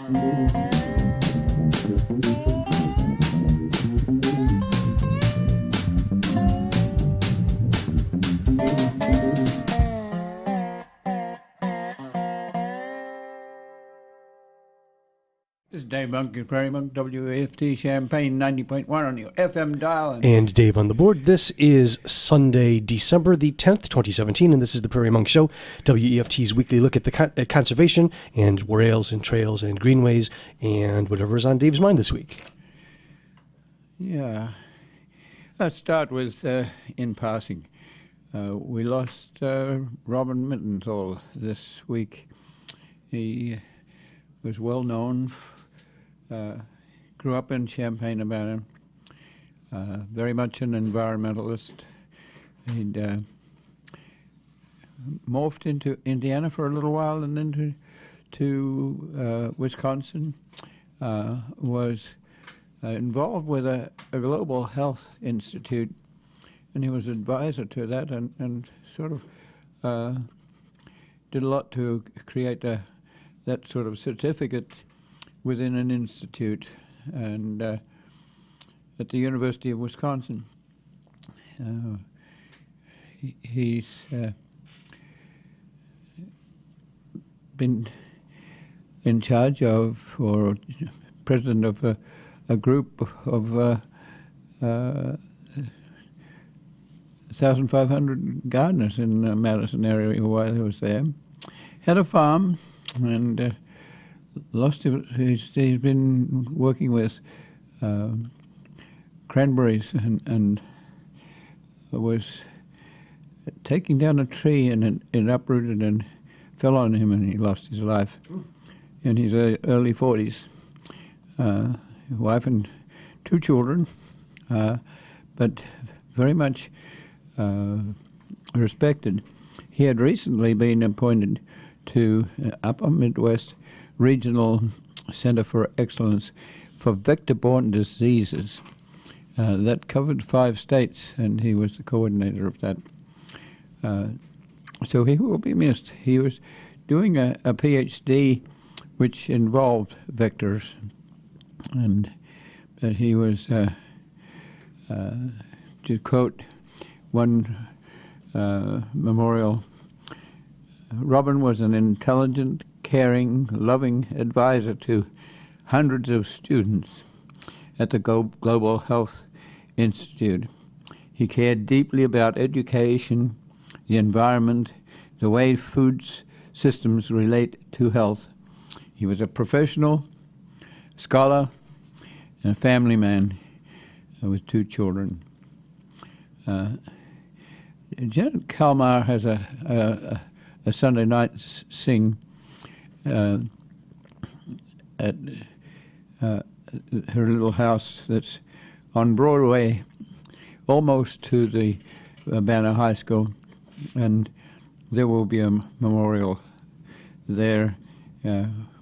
This is Dave Monk at Prairie Monk, WAFT Champaign 90.1 on your FM dial. And Dave on the board. This is Sunday, December the 10th, 2017, and this is the Prairie Monk Show, WEFT's weekly look at the conservation and rails and trails and greenways and whatever is on Dave's mind this week. Yeah. Let's start with, in passing, we lost Robin Mittenthal this week. He was well known. Grew up in Champaign-Urbana, very much an environmentalist. He'd morphed into Indiana for a little while and then to Wisconsin, was involved with a global health institute, and he was advisor to that and sort of did a lot to create that sort of certificate within an institute, and at the University of Wisconsin. He's been in charge of, or president of a group of 1,500 gardeners in the Madison area while he was there. Had a farm, and lost it. He's been working with cranberries and was taking down a tree, and it uprooted and fell on him, and he lost his life in his early 40s. Wife and 2 children, but very much respected. He had recently been appointed to Upper Midwest Regional Center for Excellence for Vector-Borne Diseases. That covered 5 states, and he was the coordinator of that. So he will be missed. He was doing a PhD which involved vectors, and that he was, to quote one memorial, Robin was an intelligent, caring, loving advisor to hundreds of students at the Global Health Institute. He cared deeply about education, the environment, the way food systems relate to health. He was a professional, scholar, and a family man with 2 children. Janet Kalmar has a Sunday night sing at her little house that's on Broadway, almost to the Urbana High School, and there will be a memorial there.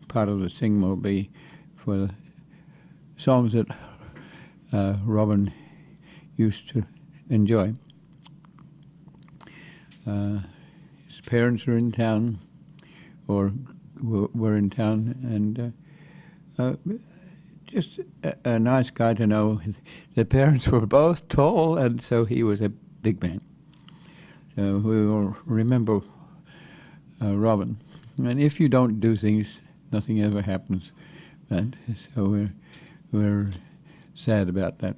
Part of the sing will be for the songs that Robin used to enjoy. His parents are in town, or were in town, and just a nice guy to know. The parents were both tall, and so he was a big man. So we will remember Robin. And if you don't do things, nothing ever happens. And so we're sad about that.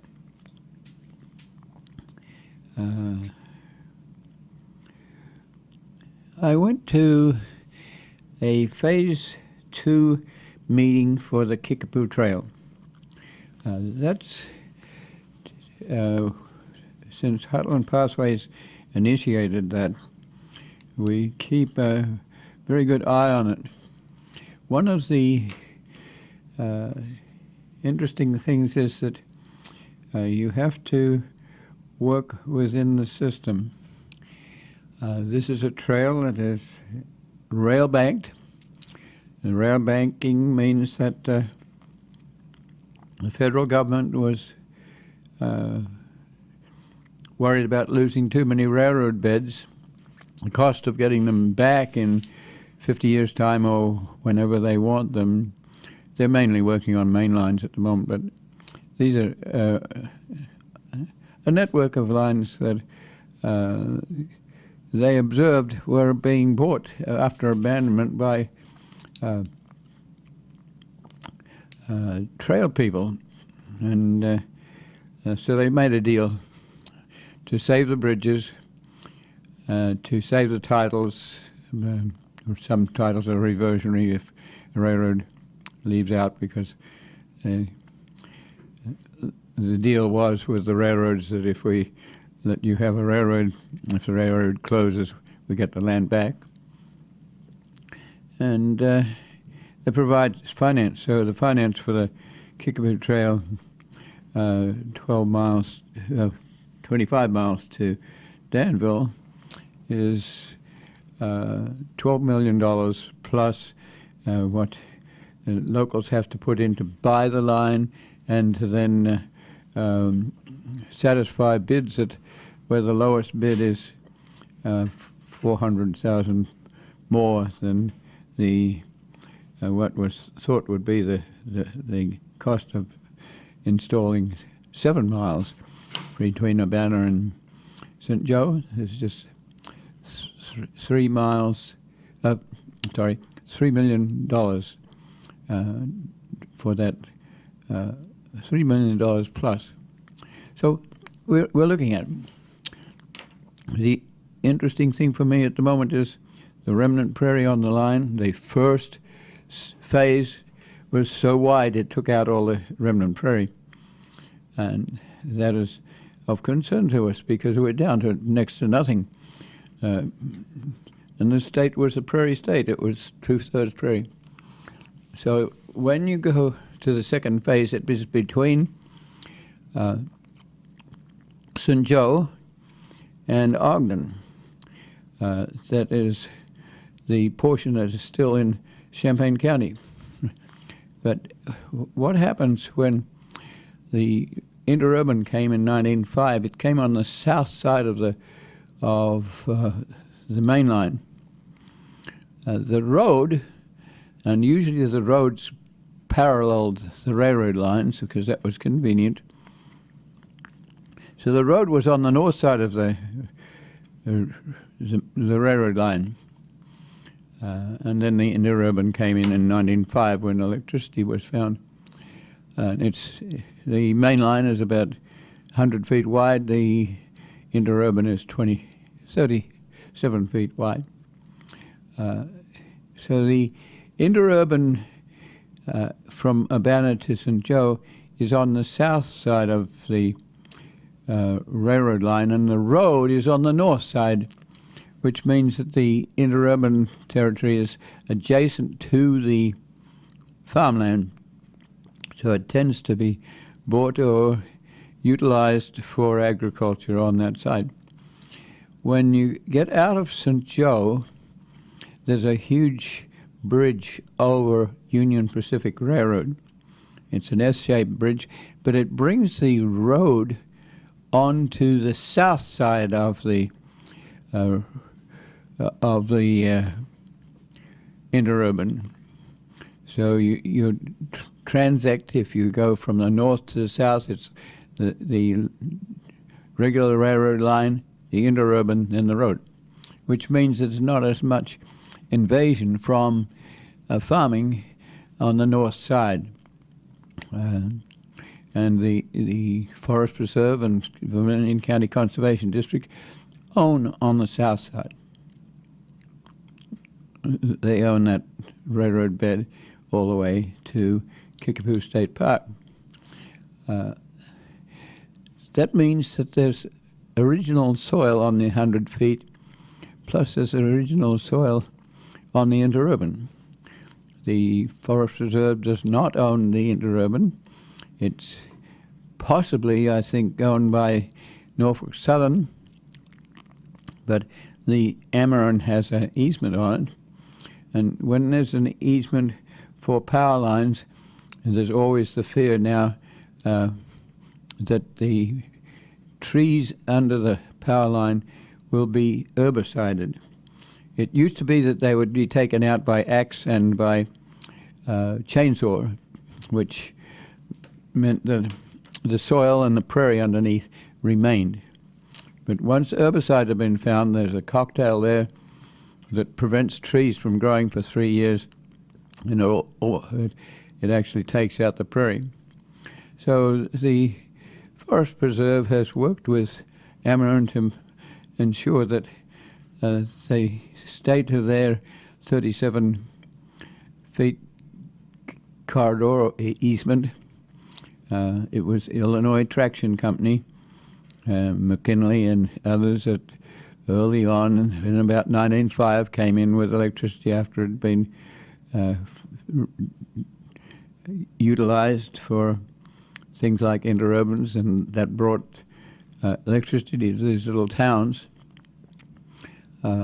I went to a Phase 2 meeting for the Kickapoo Trail. That's since Heartland Pathways initiated that, we keep a very good eye on it. One of the interesting things is that you have to work within the system. This is a trail that is rail banked. And rail banking means that the federal government was worried about losing too many railroad beds. The cost of getting them back in 50 years' time or whenever they want them they're mainly working on main lines at the moment, but these are a network of lines that they observed were being bought after abandonment by trail people, and so they made a deal to save the bridges, to save the titles. Some titles are reversionary if the railroad leaves out, because the deal was with the railroads that if we let you have a railroad, if the railroad closes, we get the land back. And they provide finance. So the finance for the Kickapoo Trail, 12 miles, 25 miles to Danville, is $12 million plus what the locals have to put in to buy the line, and to then satisfy bids at where the lowest bid is $400,000 more than the what was thought would be the cost of installing 7 miles between Urbana and St. Joe. It's just 3 miles. $3 million for that. $3 million plus. So we're looking at it. The interesting thing for me at the moment is the remnant prairie on the line. The first phase was so wide it took out all the remnant prairie, and that is of concern to us because we're down to next to nothing. And the state was a prairie state. It was 2/3 prairie. So when you go to the second phase, it is between St. Joe and Ogden. That is the portion that is still in Champaign County. But what happens when the interurban came in 1905? It came on the south side of the main line. The road, and usually the roads paralleled the railroad lines because that was convenient. So the road was on the north side of the railroad line. And then the interurban came in 1905 when electricity was found. The main line is about 100 feet wide. The interurban is 37 feet wide. So the interurban from Urbana to St. Joe is on the south side of the railroad line, and the road is on the north side, which means that the interurban territory is adjacent to the farmland. So it tends to be bought or utilized for agriculture on that side. When you get out of St. Joe, there's a huge bridge over Union Pacific Railroad. It's an S-shaped bridge, but it brings the road onto the south side of the interurban. So you transact, if you go from the north to the south, it's the regular railroad line, the interurban, and the road, which means there's not as much invasion from farming on the north side. And the Forest Preserve and Vermilion County Conservation District own on the south side. They own that railroad bed all the way to Kickapoo State Park. That means that there's original soil on the 100 feet, plus there's original soil on the interurban. The Forest Reserve does not own the interurban. It's possibly, I think, owned by Norfolk Southern, but the Ameren has an easement on it. And when there's an easement for power lines, there's always the fear now that the trees under the power line will be herbicided. It used to be that they would be taken out by axe and by chainsaw, which meant that the soil and the prairie underneath remained. But once herbicides have been found, there's a cocktail there that prevents trees from growing for 3 years, and it actually takes out the prairie. So the Forest Preserve has worked with Ameren to ensure that they stay to their 37 feet corridor easement. It was Illinois Traction Company, McKinley and others that early on in about 1905 came in with electricity after it had been utilized for things like interurbans, and that brought electricity to these little towns. But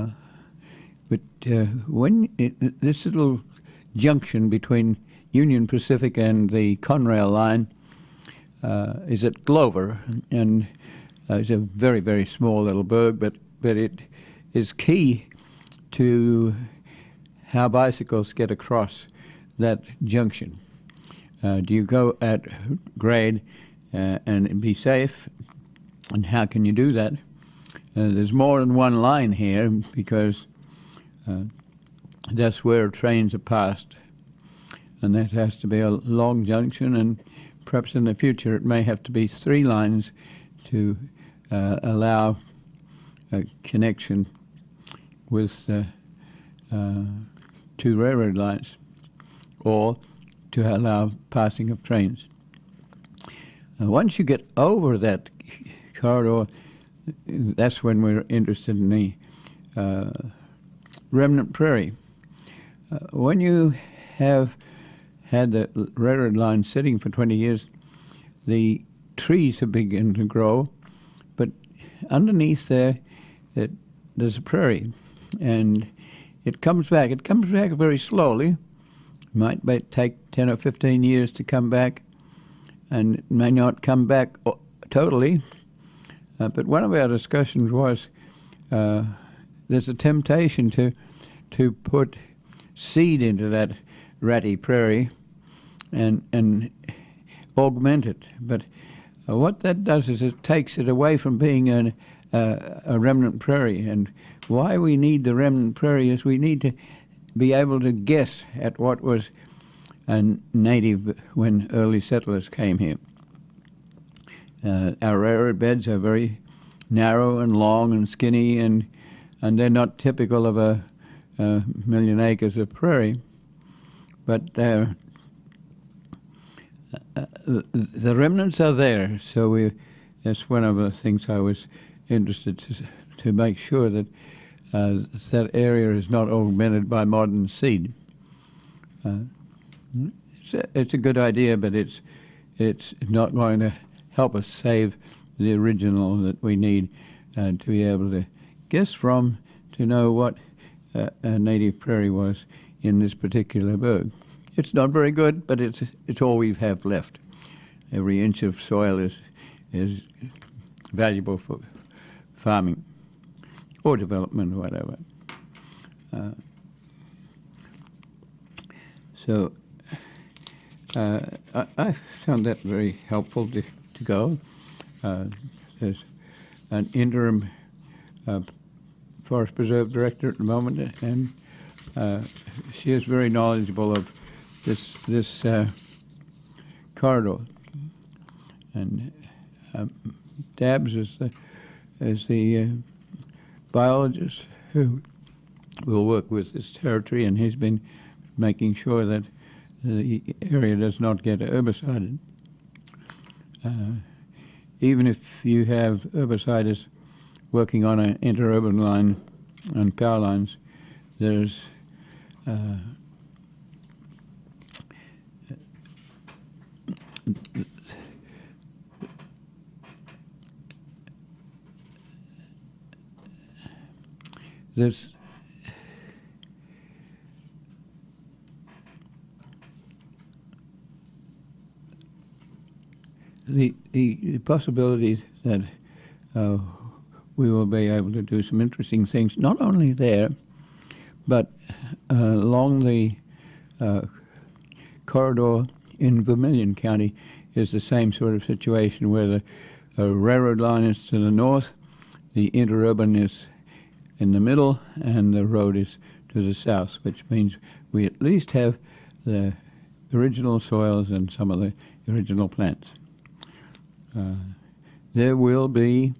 when this little junction between Union Pacific and the Conrail line is at Glover, and it's a very, very small little burg, but it is key to how bicycles get across that junction. Do you go at grade and be safe? And how can you do that? There's more than one line here because that's where trains are passed. And that has to be a long junction, and perhaps in the future it may have to be 3 lines to allow a connection with 2 railroad lines, or to allow passing of trains. Once you get over that corridor, that's when we're interested in the remnant prairie. When you have had the railroad line sitting for 20 years, the trees have begun to grow, but underneath there, there's a prairie, and it comes back. It comes back very slowly. Might take 10 or 15 years to come back, and it may not come back totally. But one of our discussions was there's a temptation to put seed into that ratty prairie and augment it. But what that does is it takes it away from being a remnant prairie. And why we need the remnant prairie is we need to be able to guess at what was a native when early settlers came here. Our railroad beds are very narrow and long and skinny, and they're not typical of a million acres of prairie, but the remnants are there. So that's one of the things I was interested to make sure that that area is not augmented by modern seed. It's a good idea, but it's not going to help us save the original that we need to be able to guess from, to know what a native prairie was in this particular burg. It's not very good, but it's all we have left. Every inch of soil is valuable for farming or development or whatever. So I found that very helpful to go. There's an interim Forest Preserve director at the moment, and she is very knowledgeable of this corridor. And Dabbs is the biologist who will work with this territory, and he's been making sure that the area does not get herbicided. Even if you have herbicides working on an interurban line and power lines, there's the possibility that we will be able to do some interesting things, not only there, but along the corridor in Vermilion County is the same sort of situation where the railroad line is to the north, the interurban is in the middle, and the road is to the south, which means we at least have the original soils and some of the original plants. There will be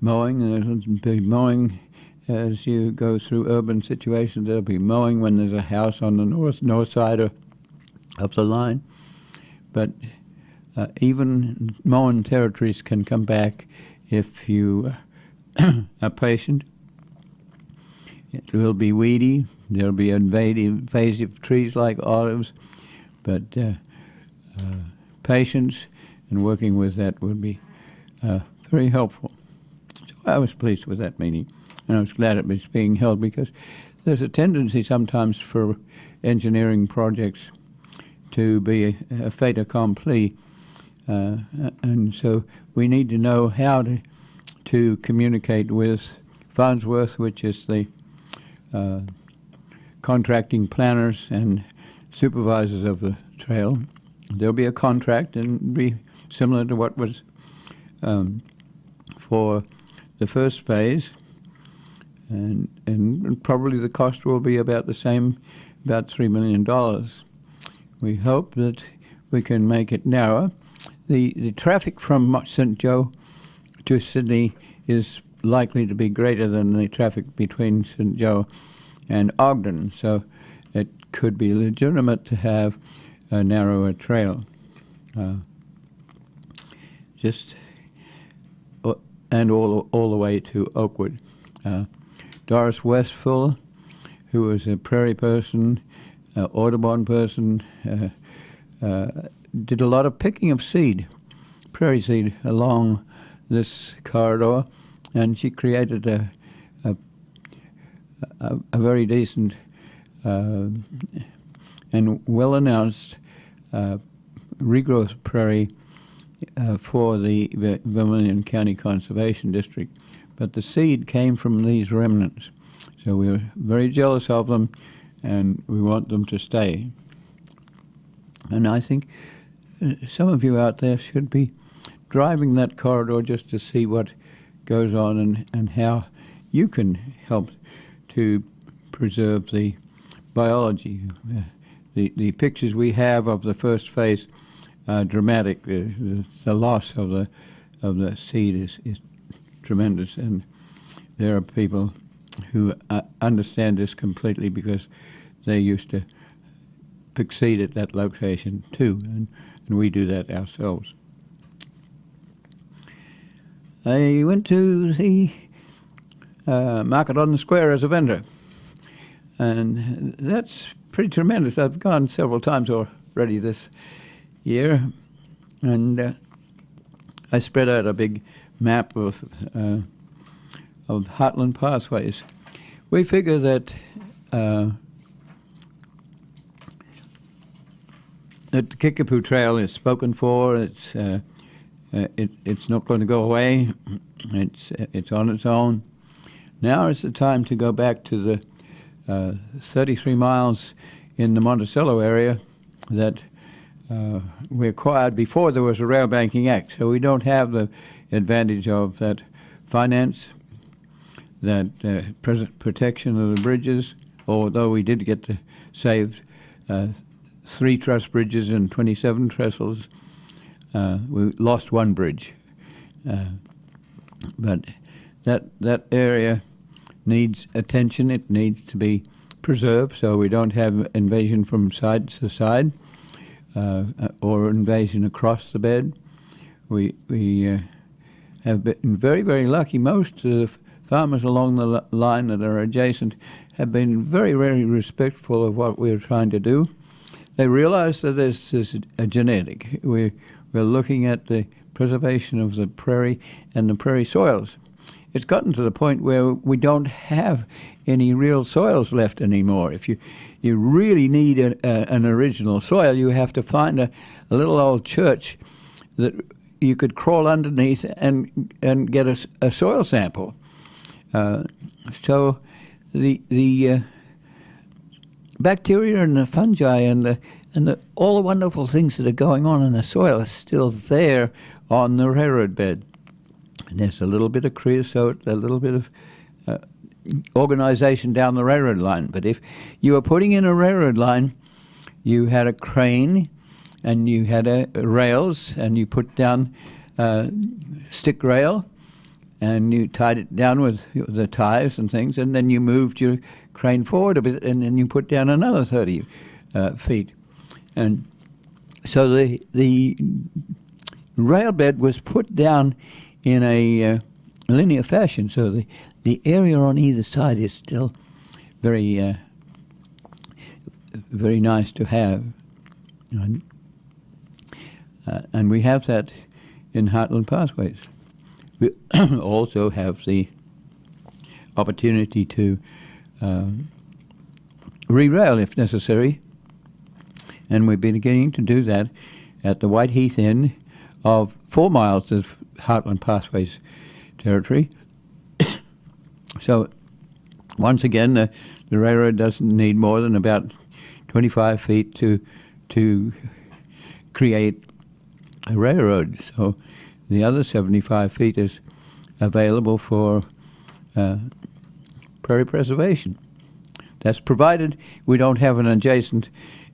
mowing, and there'll be mowing as you go through urban situations. There'll be mowing when there's a house on the north side of the line. But even mowing territories can come back if you are patient. It will be weedy. There'll be invasive trees like olives, but patience and working with that would be very helpful. So I was pleased with that meeting, and I was glad it was being held, because there's a tendency sometimes for engineering projects to be a fait accompli, and so we need to know how to communicate with Farnsworth, which is the contracting planners and supervisors of the trail. There'll be a contract and be similar to what was for the first phase, and probably the cost will be about the same, about $3 million. We hope that we can make it narrower. The traffic from St. Joe to Sydney is likely to be greater than the traffic between St. Joe and Ogden, so it could be legitimate to have a narrower trail. And all the way to Oakwood. Doris Westphal, who was a Prairie person, Audubon person, did a lot of picking of seed, prairie seed, along this corridor, and she created a very decent and well-announced regrowth prairie for the Vermilion County Conservation District. But the seed came from these remnants, so we were very jealous of them, and we want them to stay. And I think some of you out there should be driving that corridor just to see what goes on and how you can help to preserve the biology. The pictures we have of the first phase are dramatic. The loss of the seed is tremendous, and there are people who understand this completely because they used to pick seed at that location too, and we do that ourselves. I went to the market on the square as a vendor, and that's pretty tremendous. I've gone several times already this year, and I spread out a big map of heartland pathways. We figure that that the Kickapoo Trail is spoken for. It's not going to go away. It's on its own. Now is the time to go back to the 33 miles in the Monticello area that we acquired before there was a Rail Banking Act. So we don't have the advantage of that finance, that protection of the bridges, although we did get to save 3 truss bridges and 27 trestles. We lost 1 bridge. But that area needs attention. It needs to be preserved so we don't have invasion from side to side or invasion across the bed. We have been very, very lucky. Most of the farmers along the line that are adjacent have been very, very respectful of what we're trying to do. They realize that this is a genetic. We're looking at the preservation of the prairie and the prairie soils. It's gotten to the point where we don't have any real soils left anymore. If you really need an original soil, you have to find a little old church that you could crawl underneath and get a soil sample. So the bacteria and the fungi and And all the wonderful things that are going on in the soil are still there on the railroad bed. And there's a little bit of creosote, a little bit of organization down the railroad line. But if you were putting in a railroad line, you had a crane and you had rails, and you put down stick rail, and you tied it down with the ties and things, and then you moved your crane forward a bit, and then you put down another 30 feet. And so the rail bed was put down in a linear fashion, so the area on either side is still very very nice to have. And we have that in Heartland Pathways. We also have the opportunity to re-rail if necessary, and we've been beginning to do that at the White Heath end of 4 miles of Heartland Pathways territory. So once again, the railroad doesn't need more than about 25 feet to create a railroad. So the other 75 feet is available for prairie preservation. That's provided we don't have an adjacent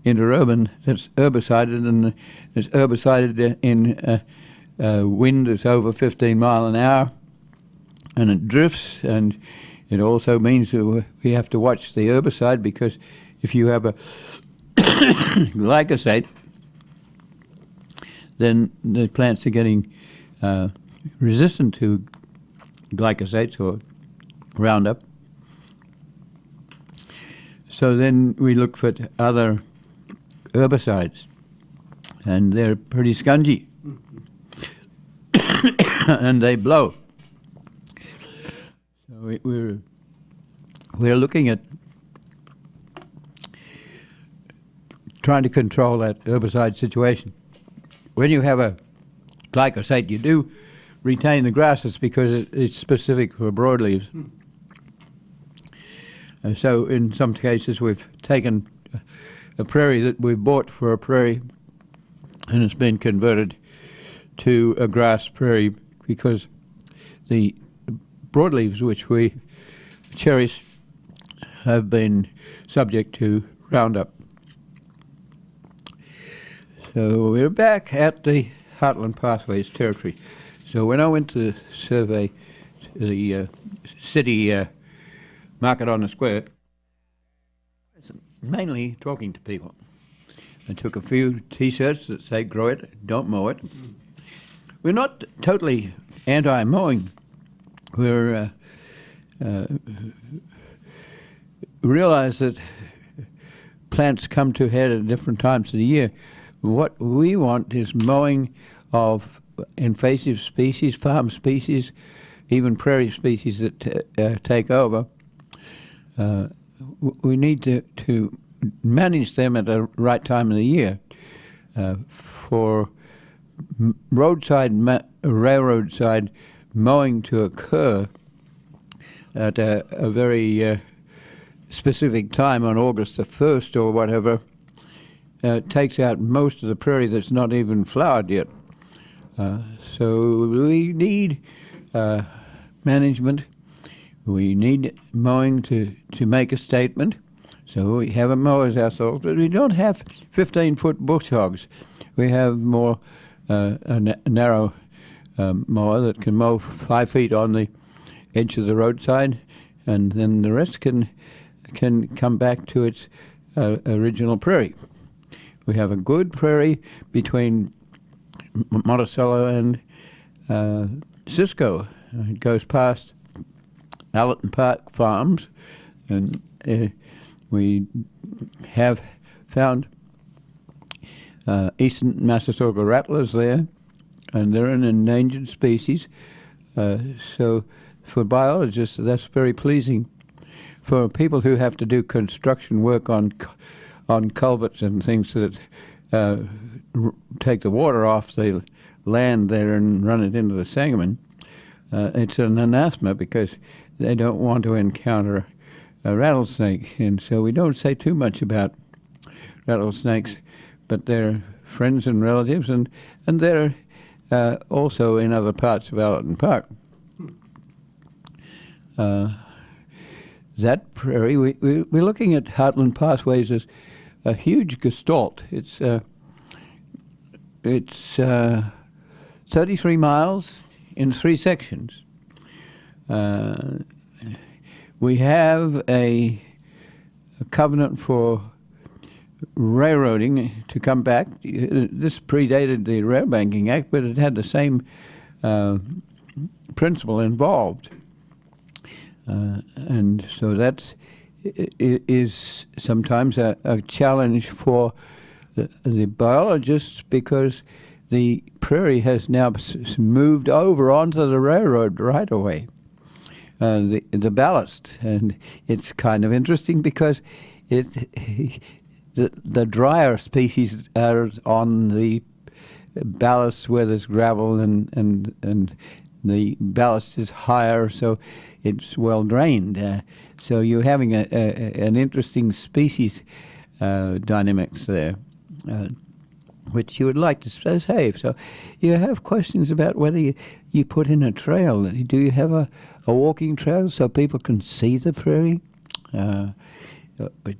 interurban that's herbicided, and it's herbicided in wind that's over 15 mile an hour, and it drifts, and it also means that we have to watch the herbicide, because if you have a glyphosate, then the plants are getting resistant to glyphosates or Roundup. So then we look for other herbicides, and they're pretty scungy, and they blow. So we're looking at trying to control that herbicide situation. When you have a glyphosate, you do retain the grasses because it's specific for broadleaves. So in some cases we've taken a prairie that we bought for a prairie, and it's been converted to a grass prairie because the broadleaves which we cherish have been subject to Roundup. So we're back at the Heartland Pathways territory. So when I went to survey the city market on the square, mainly talking to people. I took a few T-shirts that say "Grow it, don't mow it." We're not totally anti-mowing. We're realize that plants come to head at different times of the year. What we want is mowing of invasive species, farm species, even prairie species that take over. We need to manage them at the right time of the year. For railroad side mowing to occur at a very specific time on August the 1st or whatever, takes out most of the prairie that's not even flowered yet. So we need management. We need mowing to make a statement. So we have a mowers ourselves, but we don't have 15-foot bush hogs. We have more a narrow mower that can mow 5 feet on the edge of the roadside, and then the rest can come back to its original prairie. We have a good prairie between Monticello and Cisco. It goes past Allerton Park Farms, and we have found eastern Massasauga rattlers there, and they're an endangered species. So for biologists, that's very pleasing. For people who have to do construction work on culverts and things that take the water off the land there and run it into the Sangamon, it's an anathema because they don't want to encounter a rattlesnake. And so we don't say too much about rattlesnakes but they're friends and relatives, and they're also in other parts of Allerton Park. That prairie, we're looking at Heartland Pathways as a huge gestalt. It's 33 miles in 3 sections. We have a covenant for railroading to come back. This predated the Rail Banking Act, but it had the same principle involved. And so that is sometimes a challenge for the biologists, because the prairie has now moved over onto the railroad right away, the ballast. And it's kind of interesting because the drier species are on the ballast where there's gravel, and the ballast is higher, so it's well drained. So you're having an interesting species dynamics there, which you would like to save. So you have questions about whether you put in a trail. Do you have a walking trail so people can see the prairie? Do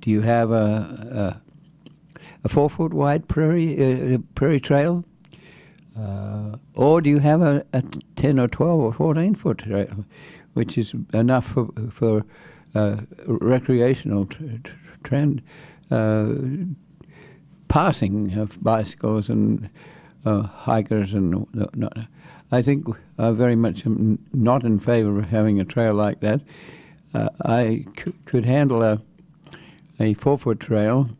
you have a 4-foot wide prairie trail? Or do you have a 10 or 12 or 14-foot trail, which is enough for recreational trend passing of bicycles and hikers and whatnot? I think I very much am not in favor of having a trail like that. I could handle a 4-foot trail.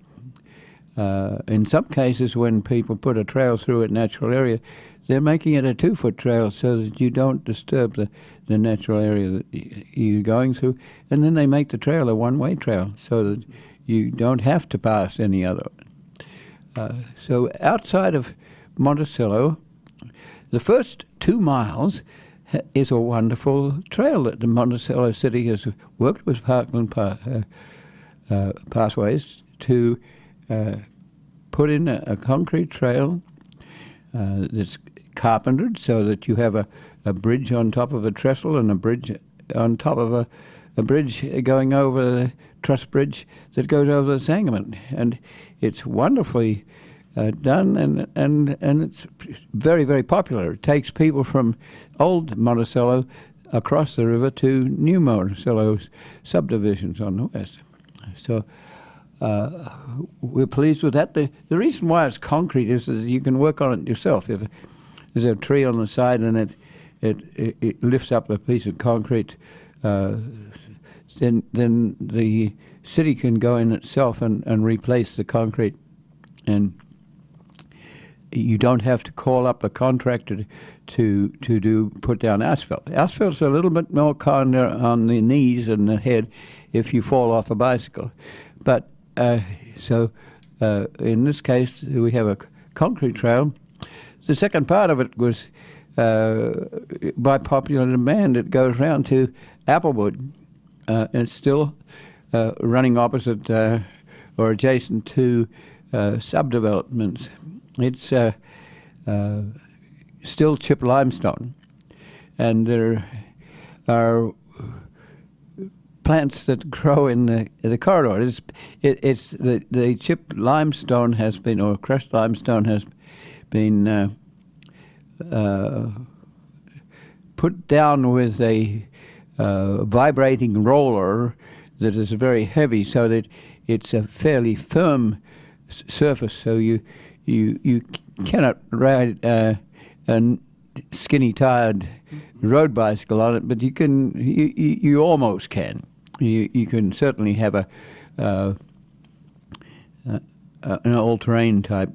In some cases, when people put a trail through a natural area, they're making it a 2-foot trail so that you don't disturb the natural area that you're going through. And then they make the trail a one-way trail so that you don't have to pass any other. So outside of Monticello, the first 2 miles is a wonderful trail that the Monticello City has worked with Parkland Pathways to put in a concrete trail that's carpentered so that you have a bridge on top of a trestle and a bridge on top of a bridge going over the truss bridge that goes over the Sangamon. And it's wonderfully done, and it's very, very popular. It takes people from old Monticello across the river to new Monticello's subdivisions on the west. So we're pleased with that. The reason why it's concrete is that you can work on it yourself. If there's a tree on the side and it lifts up a piece of concrete, then the city can go in itself and replace the concrete, and you don't have to call up a contractor to put down asphalt. Asphalt's a little bit more kinder on the knees and the head if you fall off a bicycle. But so in this case, we have a concrete trail. The second part of it was by popular demand. It goes round to Applewood. It's still running opposite or adjacent to subdevelopments. It's still chip limestone, and there are plants that grow in the corridor. It's the chip limestone has been, or crushed limestone has been put down with a vibrating roller that is very heavy, so that it's a fairly firm surface. So you cannot ride a skinny tired road bicycle on it, but you can. You almost can. You can certainly have an all-terrain type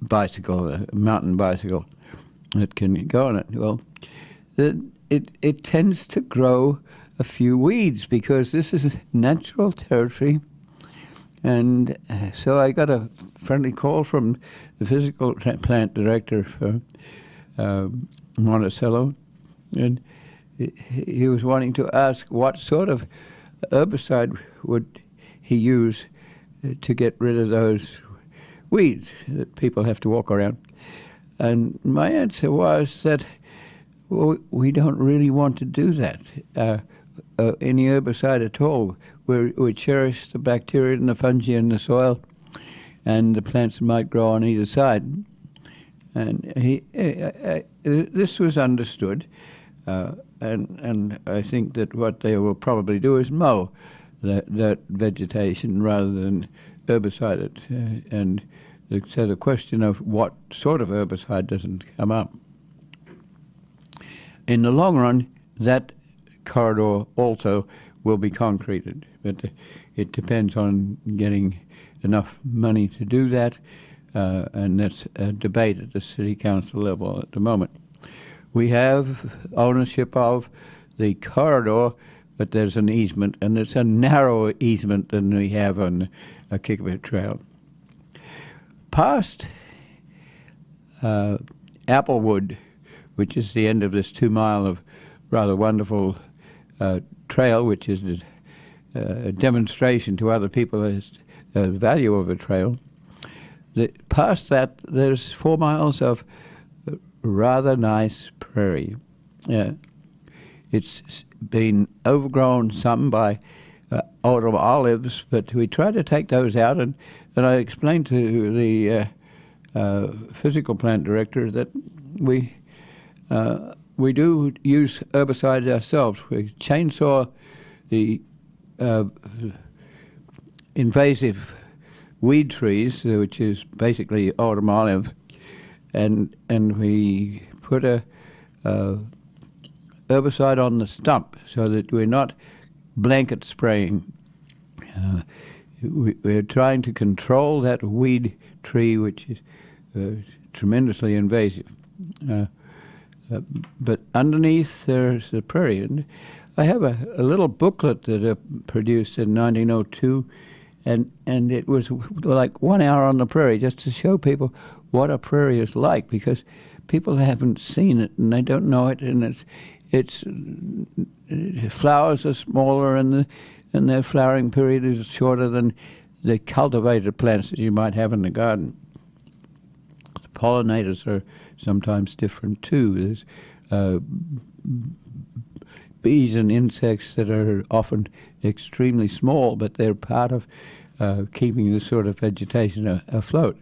bicycle, a mountain bicycle that can go on it. Well, it tends to grow a few weeds because this is natural territory. And so I got a friendly call from the physical plant director for Monticello, and he was wanting to ask what sort of herbicide would he use to get rid of those weeds that people have to walk around. And my answer was that, well, we don't really want to do that, any herbicide at all. We cherish the bacteria and the fungi in the soil and the plants that might grow on either side. And this was understood, and I think that what they will probably do is mow that vegetation rather than herbicide it. And so the question of what sort of herbicide doesn't come up. In the long run, that corridor also will be concreted, but it depends on getting enough money to do that, and that's a debate at the city council level at the moment. We have ownership of the corridor, but there's an easement, and it's a narrower easement than we have on a Kickapoo Trail. Past Applewood, which is the end of this 2 mile of rather wonderful trail, which is a demonstration to other people as the value of a trail. Past that, there's 4 miles of rather nice prairie. It's been overgrown some by autumn olives, but we try to take those out, and I explained to the physical plant director that we do use herbicides ourselves. We chainsaw the invasive weed trees, which is basically autumn olive, and we put a herbicide on the stump so that we're not blanket spraying. We're trying to control that weed tree, which is tremendously invasive. But underneath there's the prairie. And I have a little booklet that I produced in 1902, and it was like 1 hour on the prairie, just to show people what a prairie is like, because people haven't seen it and they don't know it, and its flowers are smaller and their flowering period is shorter than the cultivated plants that you might have in the garden. The pollinators are sometimes different too. There's bees and insects that are often extremely small, but they're part of keeping this sort of vegetation afloat.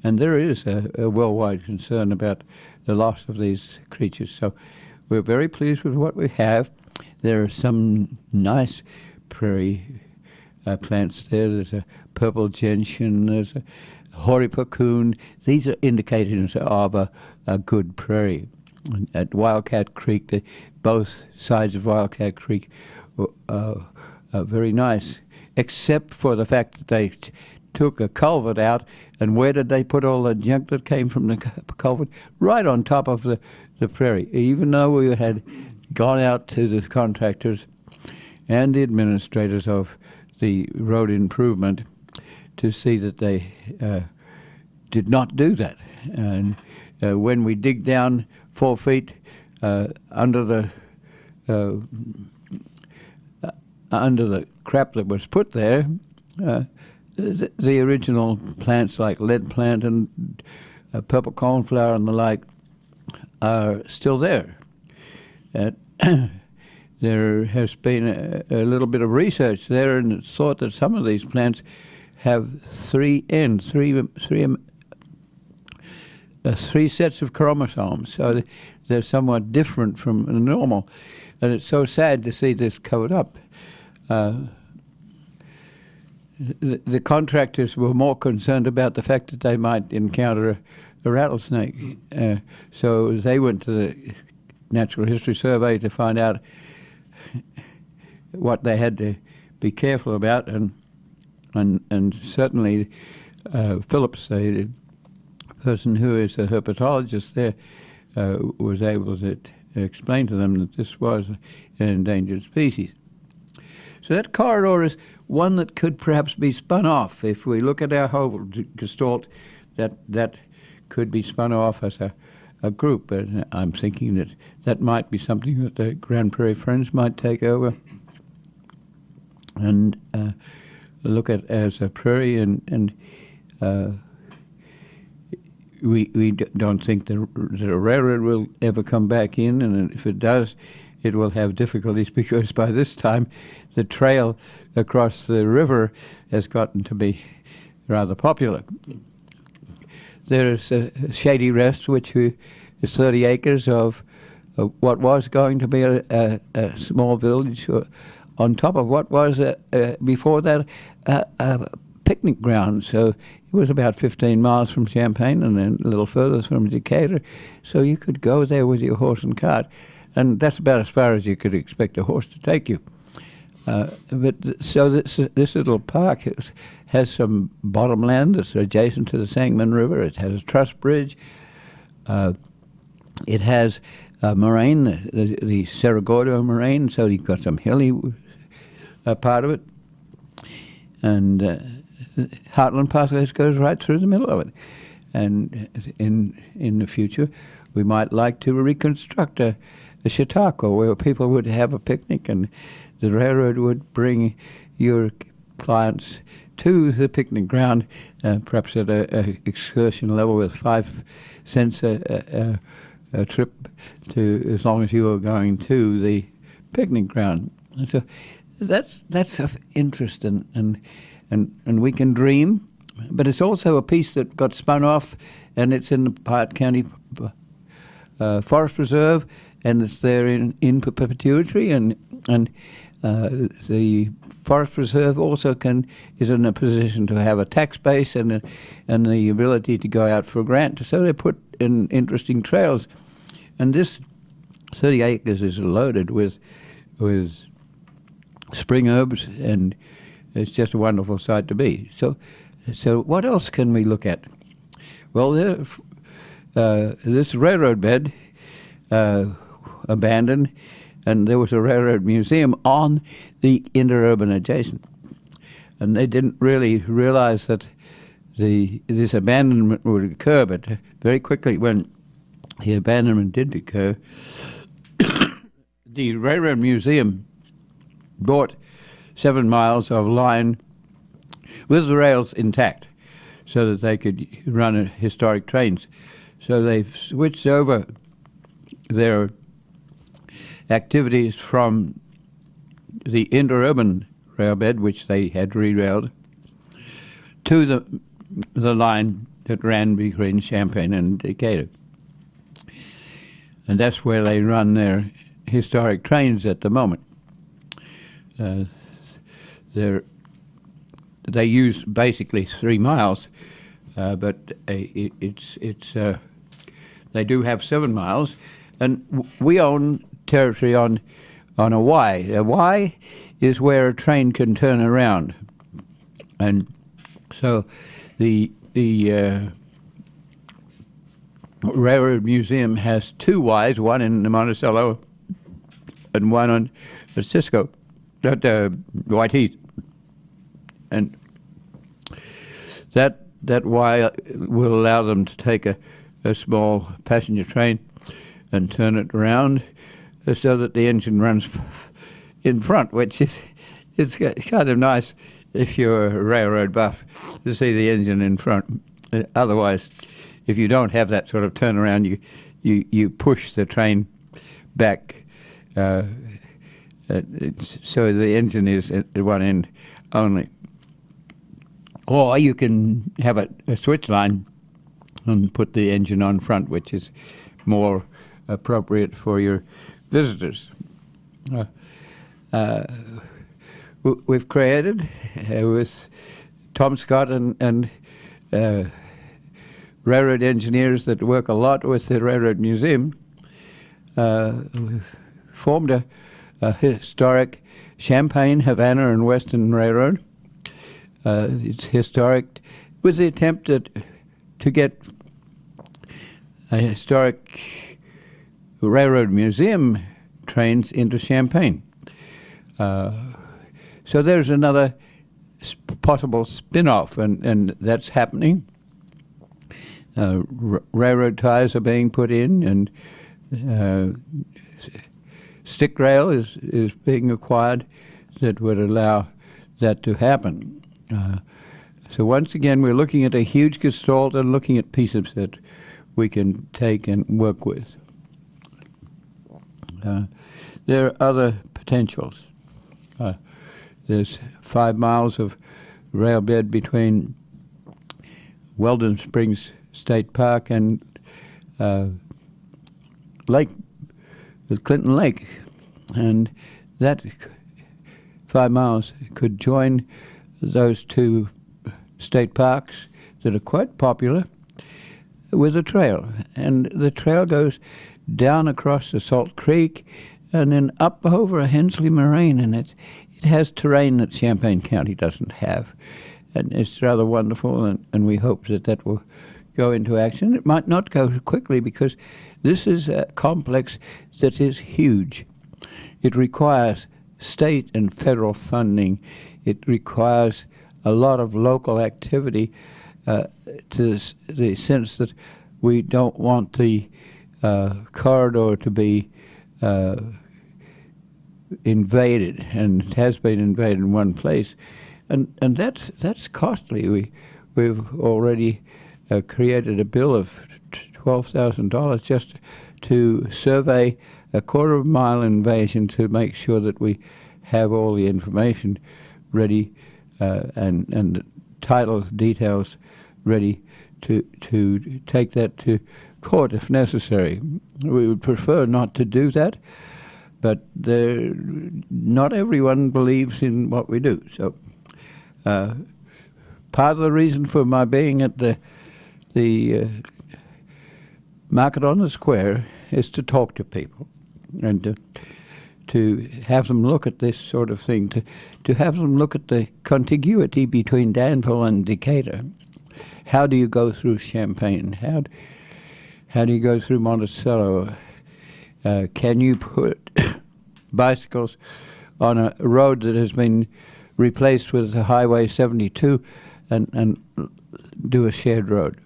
And there is a worldwide concern about the loss of these creatures. So we're very pleased with what we have. There are some nice prairie plants there. There's a purple gentian, there's a hoary puccoon. These are indicators of a good prairie. At Wildcat Creek, both sides of Wildcat Creek are very nice, except for the fact that they took a culvert out, and where did they put all the junk that came from the culvert? Right on top of the prairie, even though we had gone out to the contractors and the administrators of the road improvement to see that they did not do that. And when we dig down 4 feet under the crap that was put there, the original plants like lead plant and purple cornflower and the like are still there. There has been a little bit of research there, and it's thought that some of these plants have three sets of chromosomes, so they're somewhat different from the normal. And it's so sad to see this covered up. The contractors were more concerned about the fact that they might encounter a rattlesnake. So they went to the Natural History Survey to find out what they had to be careful about, and certainly Phillips, the person who is a herpetologist there, was able to explain to them that this was an endangered species. So that corridor is one that could perhaps be spun off. If we look at our whole gestalt, that could be spun off as a group. But I'm thinking that might be something that the Grand Prairie Friends might take over and look at as a prairie and don't think the railroad will ever come back in, and if it does, it will have difficulties because by this time the trail across the river has gotten to be rather popular. There's a Shady Rest, which is 30 acres of what was going to be a small village on top of what was, before that, a picnic ground. So it was about 15 miles from Champaign and then a little further from Decatur. So you could go there with your horse and cart. And that's about as far as you could expect a horse to take you. So this little park has some bottomland that's adjacent to the Sangamon River. It has a truss bridge. It has a moraine, the Cerro Gordo moraine, so you've got some hilly part of it. And Heartland Pathways goes right through the middle of it. And in the future, we might like to reconstruct a Chautauqua where people would have a picnic and the railroad would bring your clients to the picnic ground, perhaps at a excursion level with 5 cents a trip, to as long as you were going to the picnic ground. And so that's of interest, and we can dream, but it's also a piece that got spun off, and it's in the Piatt County Forest Reserve, and it's there in perpetuity, and the Forest Reserve also is in a position to have a tax base and the ability to go out for a grant. So they put in interesting trails, and this 30 acres is loaded with spring herbs, and it's just a wonderful sight to be. So what else can we look at? Well, this railroad bed abandoned, and there was a railroad museum on the interurban adjacent. And they didn't really realize that this abandonment would occur, but very quickly when the abandonment did occur, the railroad museum bought 7 miles of line with the rails intact so that they could run historic trains. So they've switched over their activities from the interurban railbed, which they had re-railed, to the line that ran between Champaign and Decatur. And that's where they run their historic trains at the moment. They use basically 3 miles, but they do have 7 miles, and we own territory on a Y. A Y is where a train can turn around, and so the Railroad Museum has 2 Ys, one in Monticello and one on Cisco, at White Heath, and that Y will allow them to take a small passenger train and turn it around so that the engine runs in front, which is kind of nice if you're a railroad buff to see the engine in front. Otherwise, if you don't have that sort of turnaround, you push the train back, so the engine is at one end only. Or you can have a switch line and put the engine on front, which is more appropriate for your visitors. We've created with Tom Scott and railroad engineers that work a lot with the Railroad Museum. We've formed a historic Champaign, Havana, and Western Railroad. It's historic with the attempt to get a historic railroad museum trains into Champaign. So there's another possible spin-off, and that's happening. Railroad ties are being put in, and stick rail is being acquired that would allow that to happen. So once again, we're looking at a huge gestalt and looking at pieces that we can take and work with. There are other potentials. There's 5 miles of rail bed between Weldon Springs State Park and Clinton Lake, and that 5 miles could join those two state parks that are quite popular with a trail, and the trail goes down across the Salt Creek and then up over a Hensley Moraine, and it has terrain that Champaign County doesn't have, and it's rather wonderful, and we hope that will go into action. It might not go quickly because this is a complex that is huge. It requires state and federal funding. It requires a lot of local activity to the sense that we don't want the corridor to be invaded, and it has been invaded in one place, and that's costly. We've already created a bill of $12,000 just to survey a quarter-mile invasion to make sure that we have all the information ready and the title details ready to take that to court if necessary. We would prefer not to do that, but not everyone believes in what we do. So part of the reason for my being at the Market on the Square is to talk to people and to have them look at this sort of thing, to have them look at the contiguity between Danville and Decatur. How do you go through Champaign? How do you go through Monticello? Can you put bicycles on a road that has been replaced with the Highway 72 and do a shared road?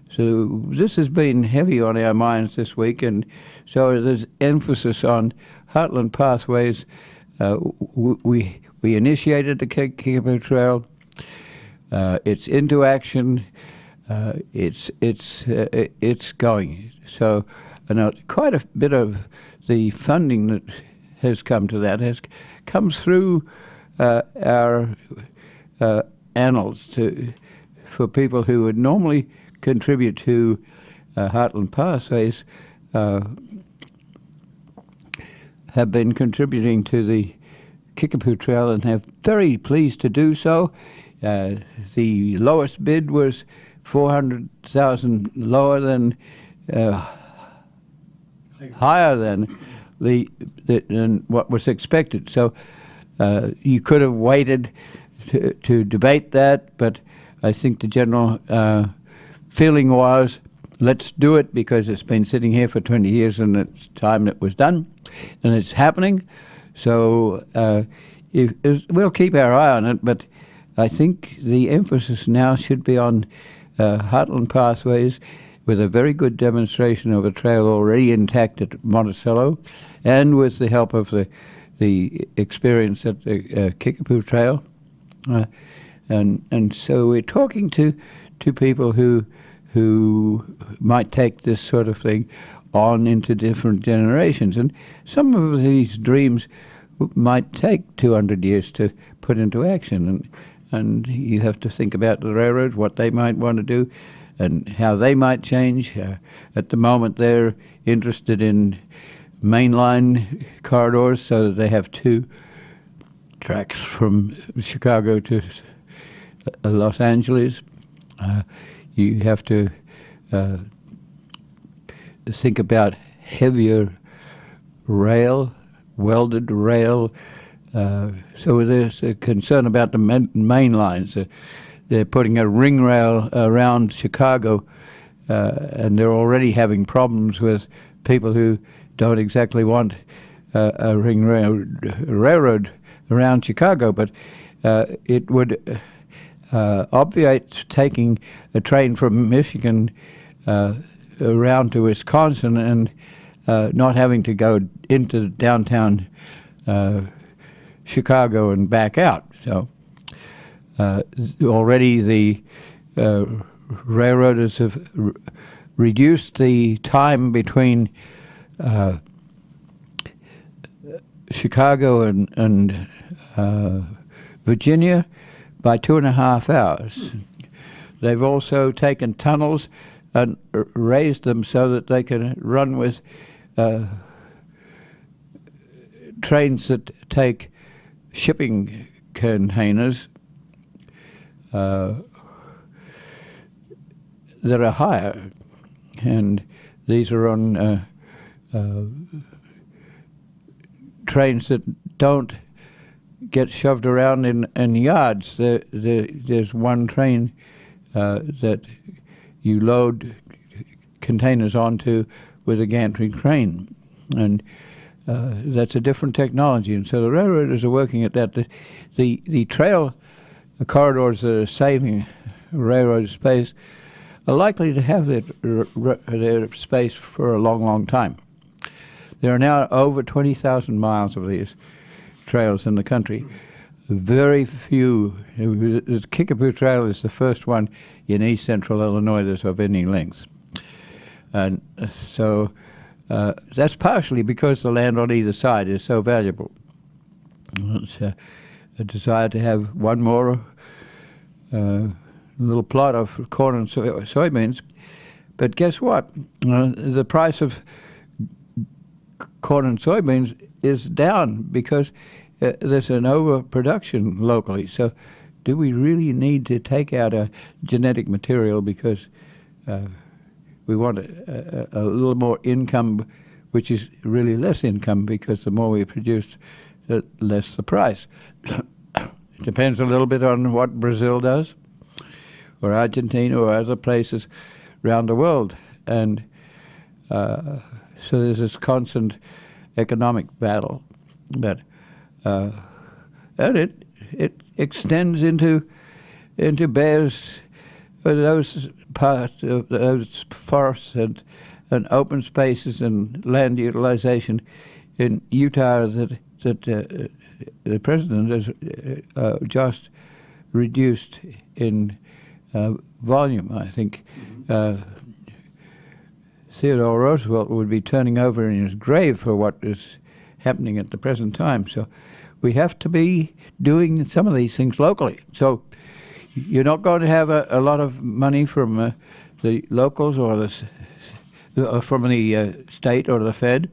So this has been heavy on our minds this week, and so there's emphasis on Heartland Pathways. We initiated the Kickapoo Trail. It's into action. It's going. So quite a bit of the funding that has come to that comes through our annals for people who would normally contribute to Heartland Pathways, have been contributing to the Kickapoo Trail and have very pleased to do so. The lowest bid was $400,000 lower than, higher than than what was expected. So you could have waited to debate that, but I think the general feeling was, let's do it because it's been sitting here for 20 years and it's time it was done, and it's happening. So we'll keep our eye on it, but I think the emphasis now should be on Heartland Pathways, with a very good demonstration of a trail already intact at Monticello, and with the help of the experience at the Kickapoo Trail. And so we're talking to people who might take this sort of thing on into different generations. And some of these dreams might take 200 years to put into action. And you have to think about the railroads, what they might want to do, and how they might change. At the moment, they're interested in mainline corridors, so that they have 2 tracks from Chicago to Los Angeles. You have to think about heavier rail, welded rail. So there's a concern about the main lines. They're putting a ring rail around Chicago, and they're already having problems with people who don't exactly want a ring railroad around Chicago, but it would obviate taking a train from Michigan around to Wisconsin and not having to go into downtown Chicago and back out. So Already the railroaders have reduced the time between Chicago and Virginia by 2.5 hours. They've also taken tunnels and raised them so that they can run with trains that take shipping containers that are higher, and these are on trains that don't get shoved around in yards. There's one train that you load containers onto with a gantry crane, and that's a different technology. And so the railroaders are working at that. The trail corridors that are saving railroad space are likely to have their space for a long, long time. There are now over 20,000 miles of these trails in the country. Very few. The Kickapoo Trail is the first one in east central Illinois that's of any length. And so that's partially because the land on either side is so valuable. It's a desire to have one more little plot of corn and soybeans. But guess what? The price of corn and soybeans is down because there's an overproduction locally. So do we really need to take out a genetic material because we want a little more income, which is really less income because the more we produce, the less the price? It depends a little bit on what Brazil does, or Argentina, or other places around the world. And so there's this constant economic battle. But and it extends into bears, those parts of those forests and open spaces and land utilization in Utah that the president has just reduced in volume. I think Theodore Roosevelt would be turning over in his grave for what is happening at the present time. So we have to be doing some of these things locally. So you're not going to have a lot of money from the locals or from the state or the Fed.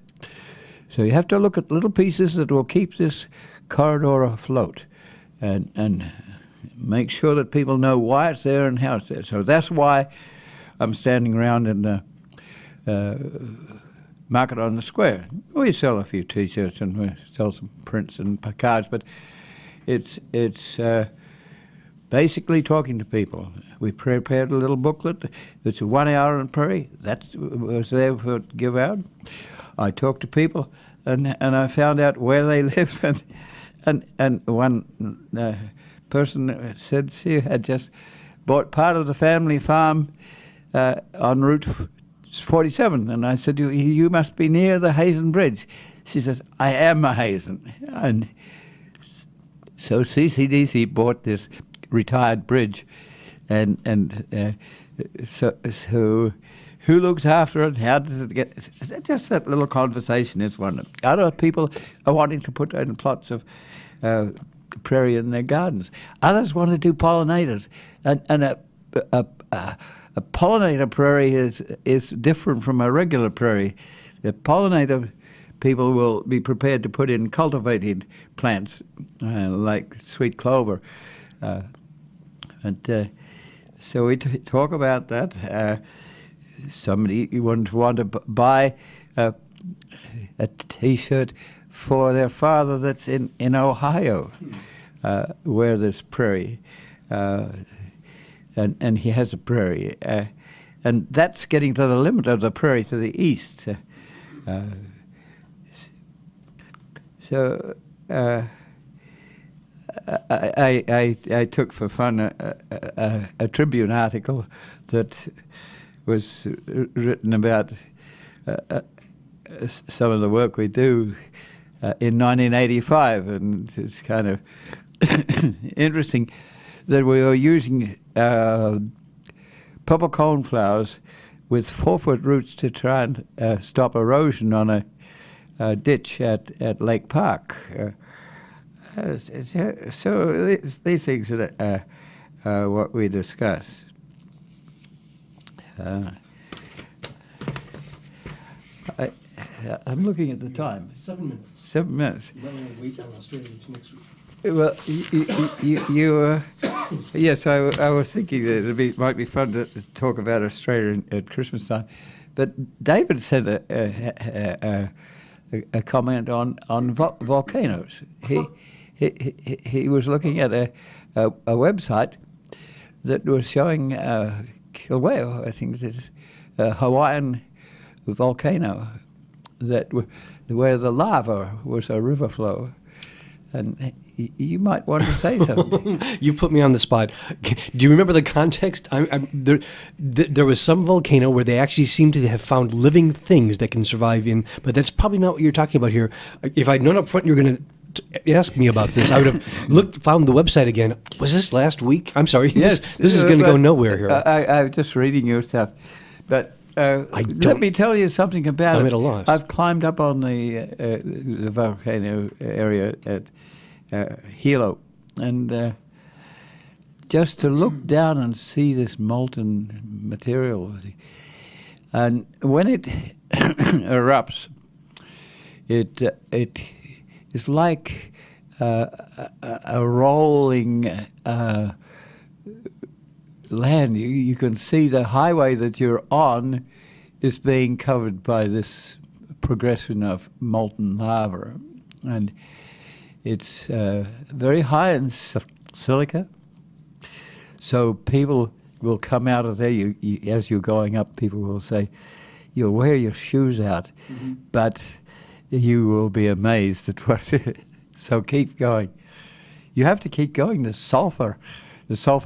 So you have to look at little pieces that will keep this corridor afloat and make sure that people know why it's there and how it's there. So that's why I'm standing around in the market on the square. We sell a few T-shirts and we sell some prints and cards, but it's basically talking to people. We prepared a little booklet. It's 1 hour on Prairie. That was there for give out. I talked to people, and I found out where they lived, and one person said she had just bought part of the family farm on Route 47, and I said, you must be near the Hazen Bridge. She says, I am a Hazen. And so CCDC bought this retired bridge, and so who looks after it? How does it get? Just that little conversation is one. Other people are wanting to put in plots of prairie in their gardens. Others want to do pollinators, and a pollinator prairie is different from a regular prairie. The pollinator people will be prepared to put in cultivated plants like sweet clover. So we talk about that. Somebody want to buy a T-shirt for their father that's in Ohio, where there's prairie, and he has a prairie, and that's getting to the limit of the prairie to the east. So I took for fun a Tribune article that was written about some of the work we do in 1985, and it's kind of interesting that we were using purple coneflowers with 4-foot roots to try and stop erosion on a ditch at Lake Park. So these things are what we discuss. I'm looking at the time. 7 minutes. 7 minutes. We're going to wait on Australia until next week. Well, yes, I was thinking that it might be fun to talk about Australia at Christmas time. But David said a comment on volcanoes. He was looking at a website that was showing Kilauea, I think it is, a Hawaiian volcano where the lava was a river flow. And you might want to say something. You put me on the spot. Do you remember the context? There was some volcano where they actually seem to have found living things that can survive in, but that's probably not what you're talking about here. If I'd known up front you were going to ask me about this, I would have found the website again. Was this last week? I'm sorry. Yes. This is going to go nowhere here. I'm just reading your stuff. But let me tell you something about it. I'm at a loss. I've climbed up on the volcano area at Hilo, and just to look down and see this molten material. And when it erupts, it is like a rolling land. You can see the highway that you're on is being covered by this progression of molten lava, and it's very high in silica, so people will come out of there. As you're going up, people will say, you'll wear your shoes out, but you will be amazed at what. So keep going. You have to keep going. The sulfur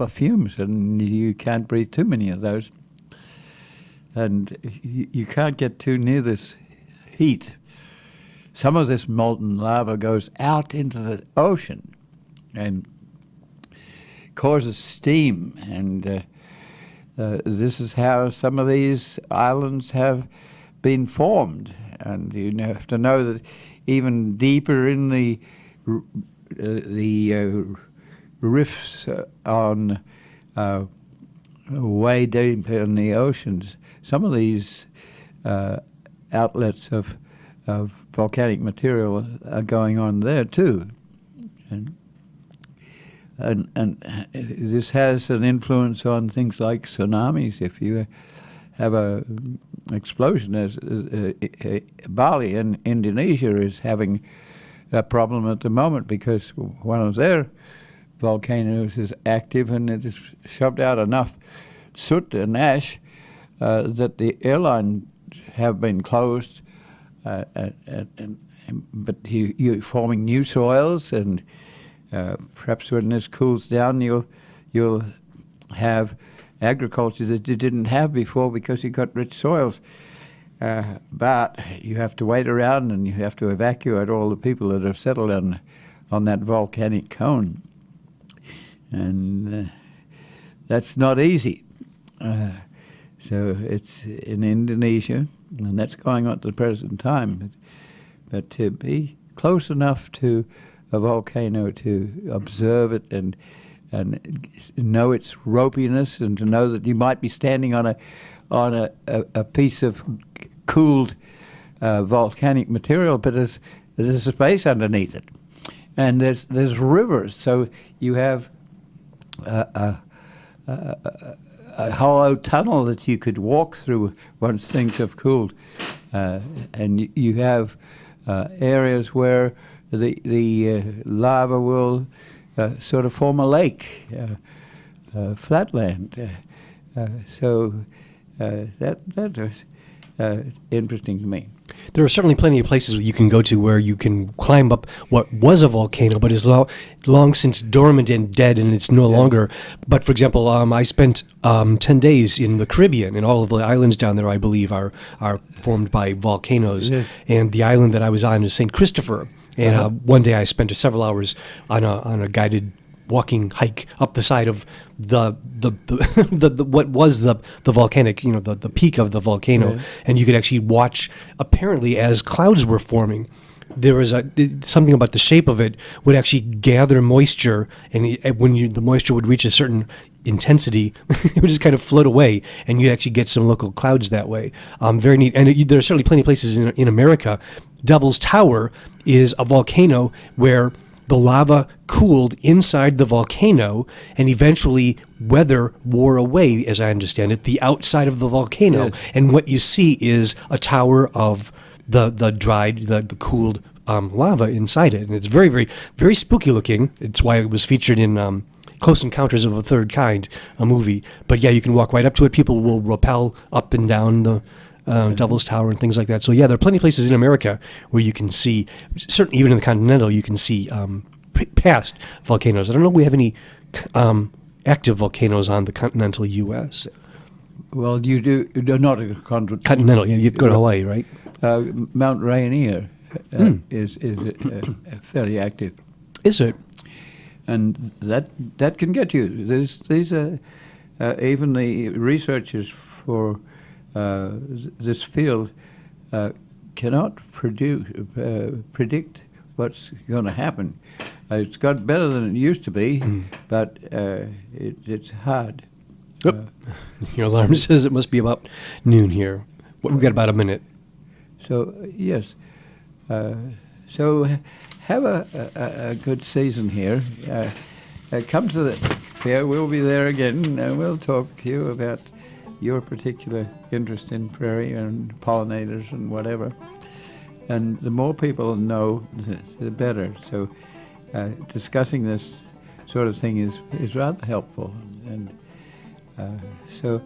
fumes, and you can't breathe too many of those. And you can't get too near this heat. Some of this molten lava goes out into the ocean and causes steam, and this is how some of these islands have been formed. And you have to know that even deeper in the rifts on way deep in the oceans, some of these outlets of volcanic material are going on there too, and this has an influence on things like tsunamis. If you have a explosion, as Bali in Indonesia is having a problem at the moment because one of their volcanoes is active and it has shoved out enough soot and ash that the airlines have been closed. But you're forming new soils, and perhaps when this cools down, you'll have agriculture that you didn't have before because you got rich soils. But you have to wait around, and you have to evacuate all the people that have settled on that volcanic cone, and that's not easy. So it's in Indonesia, and that's going on at the present time. But to be close enough to a volcano to observe it and know its ropiness, and to know that you might be standing on a piece of cooled volcanic material, but there's a space underneath it, and there's rivers, so you have a hollow tunnel that you could walk through once things have cooled, and you have areas where the lava will sort of form a lake, flatland. So that was interesting to me. There are certainly plenty of places you can go to where you can climb up what was a volcano but is long since dormant and dead, and it's no longer. But, for example, I spent 10 days in the Caribbean, and all of the islands down there, I believe, are formed by volcanoes. Yeah. And the island that I was on is St. Christopher. And one day I spent several hours on a guided walking hike up the side of the what was the volcanic, the peak of the volcano, and you could actually watch apparently as clouds were forming. There was something about the shape of it would actually gather moisture, and when the moisture would reach a certain intensity, it would just kind of float away, and you'd actually get some local clouds that way. Very neat. And there are certainly plenty of places in America. Devil's Tower is a volcano where the lava cooled inside the volcano, and eventually weather wore away, as I understand it, the outside of the volcano. Yes. And what you see is a tower of the cooled lava inside it. And it's very, very, very spooky looking. It's why it was featured in Close Encounters of a Third Kind, a movie. But yeah, you can walk right up to it. People will rappel up and down the Devil's Tower and things like that. So yeah, there are plenty of places in America where you can see, certainly even in the continental, you can see past volcanoes. I don't know if we have any active volcanoes on the continental U.S. Well, you do not a Continental, yeah, you'd go to Hawaii, right? Mount Rainier is fairly active. Is it? And that can get you. These are even the researchers for this field cannot predict what's going to happen. It's got better than it used to be, but it's hard. Your alarm says it must be about noon here. We've got about a minute. So yes, so have a good season here. Come to the fair. We'll be there again, and we'll talk to you about your particular interest in prairie and pollinators and whatever. And the more people know, the better. So discussing this sort of thing is rather helpful. And so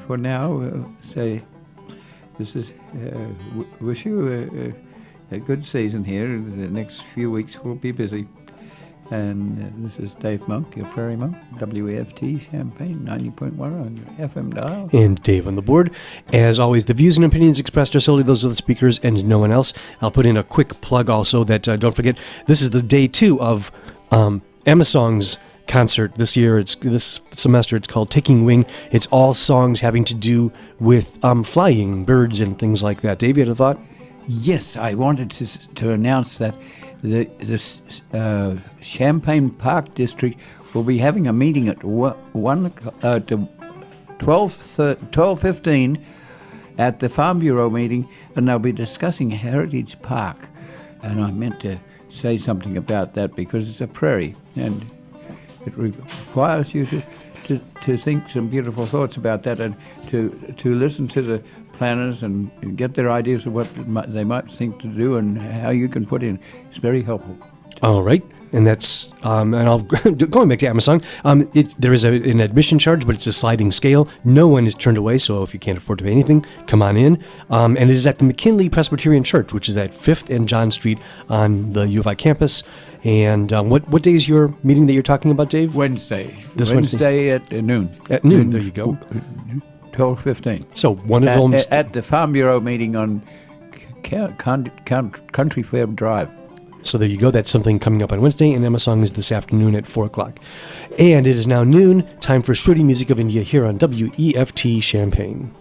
for now, we'll say this is wish you a good season here. The next few weeks will be busy. And this is Dave Monk, your Prairie Monk, WEFT Champaign, 90.1 on your FM dial. And Dave on the board. As always, the views and opinions expressed are solely those of the speakers and no one else. I'll put in a quick plug also that, don't forget, this is the day 2 of Emma Song's concert this year. This semester. It's called Taking Wing. It's all songs having to do with flying, birds, and things like that. Dave, you had a thought? Yes, I wanted to announce that the Champaign Park District will be having a meeting at 12:15 at the Farm Bureau meeting, and they'll be discussing Heritage Park. And I meant to say something about that because it's a prairie, and it requires you to think some beautiful thoughts about that, and to listen to the planners and get their ideas of what they might think to do and how you can put in. It's very helpful. All right. And that's, and I'll, going back to Amazon, there is an admission charge, but it's a sliding scale. No one is turned away, so if you can't afford to pay anything, come on in. And it is at the McKinley Presbyterian Church, which is at 5th and John Street on the U of I campus. And what day is your meeting that you're talking about, Dave? Wednesday. This Wednesday at noon. At noon, there you go. 12:15. So one of them... At the Farm Bureau meeting on Country Fair Drive. So there you go. That's something coming up on Wednesday, and Emma Song is this afternoon at 4 o'clock. And it is now noon, time for Shruti Music of India here on WEFT Champaign.